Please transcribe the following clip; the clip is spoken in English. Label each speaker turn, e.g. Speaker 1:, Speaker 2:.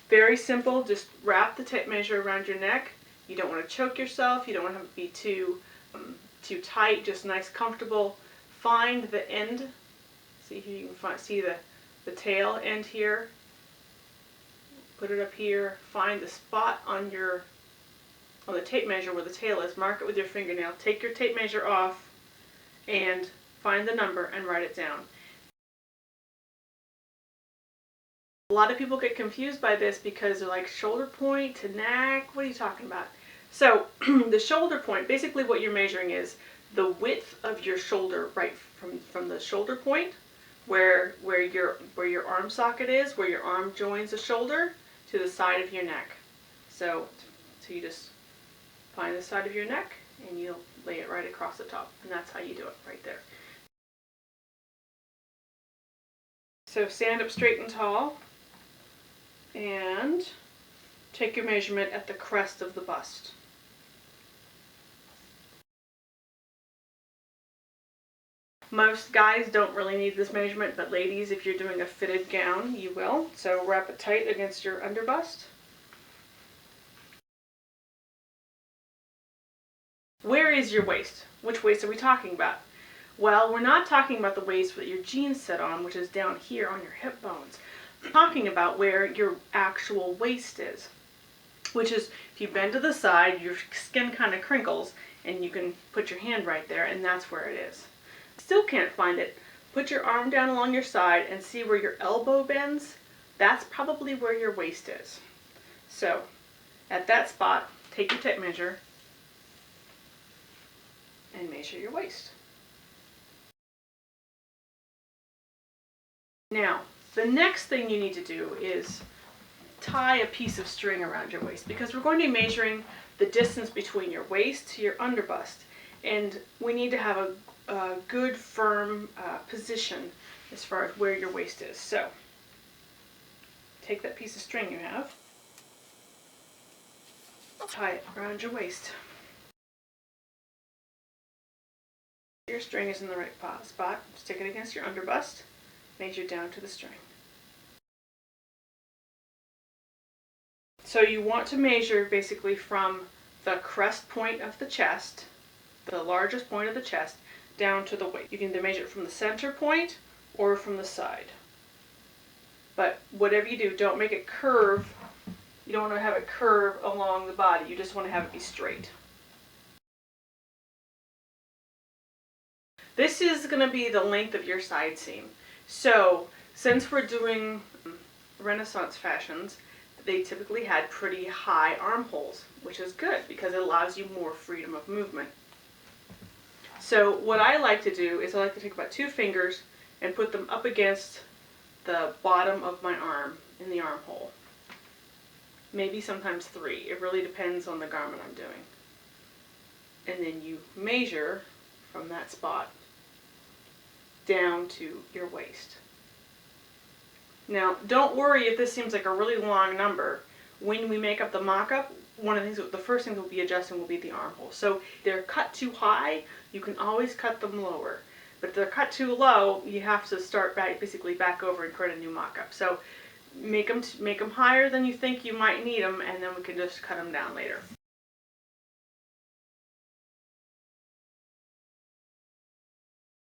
Speaker 1: Very simple, just wrap the tape measure around your neck. You don't want to choke yourself, you don't want to have it be too tight, just nice, comfortable. Find the end, see if you can see the tail end here. Put it up here, find the spot on the tape measure where the tail is, mark it with your fingernail, take your tape measure off, and find the number and write it down. A lot of people get confused by this because they're like, shoulder point to neck, what are you talking about? So the shoulder point, basically what you're measuring is the width of your shoulder, right from the shoulder point, where your arm socket is, where your arm joins the shoulder, to the side of your neck. So you just find the side of your neck and you'll lay it right across the top, and that's how you do it right there. So stand up straight and tall and take your measurement at the crest of the bust. Most guys don't really need this measurement, but ladies, if you're doing a fitted gown, you will. So wrap it tight against your underbust. Where is your waist? Which waist are we talking about? Well, we're not talking about the waist that your jeans sit on, which is down here on your hip bones. We're talking about where your actual waist is, which is, if you bend to the side, your skin kind of crinkles, and you can put your hand right there, and that's where it is. Still can't find it, put your arm down along your side and see where your elbow bends. That's probably where your waist is. So at that spot, take your tape measure and measure your waist. Now, the next thing you need to do is tie a piece of string around your waist, because we're going to be measuring the distance between your waist to your underbust, and we need to have a good firm position as far as where your waist is. So take that piece of string you have, tie it around your waist. Your string is in the right spot, stick it against your underbust, measure down to the string. So you want to measure basically from the crest point of the chest, the largest point of the chest, down to the waist. You can either measure it from the center point or from the side. But whatever you do, don't make it curve. You don't want to have it curve along the body. You just want to have it be straight. This is going to be the length of your side seam. So since we're doing Renaissance fashions, they typically had pretty high armholes, which is good because it allows you more freedom of movement. So what I like to do is I like to take about 2 fingers and put them up against the bottom of my arm in the armhole. Maybe sometimes 3. It really depends on the garment I'm doing. And then you measure from that spot down to your waist. Now, don't worry if this seems like a really long number. When we make up the mock-up, the first thing we'll be adjusting will be the armhole. So if they're cut too high, you can always cut them lower. But if they're cut too low, you have to start basically back over and create a new mock-up. So make them higher than you think you might need them, and then we can just cut them down later.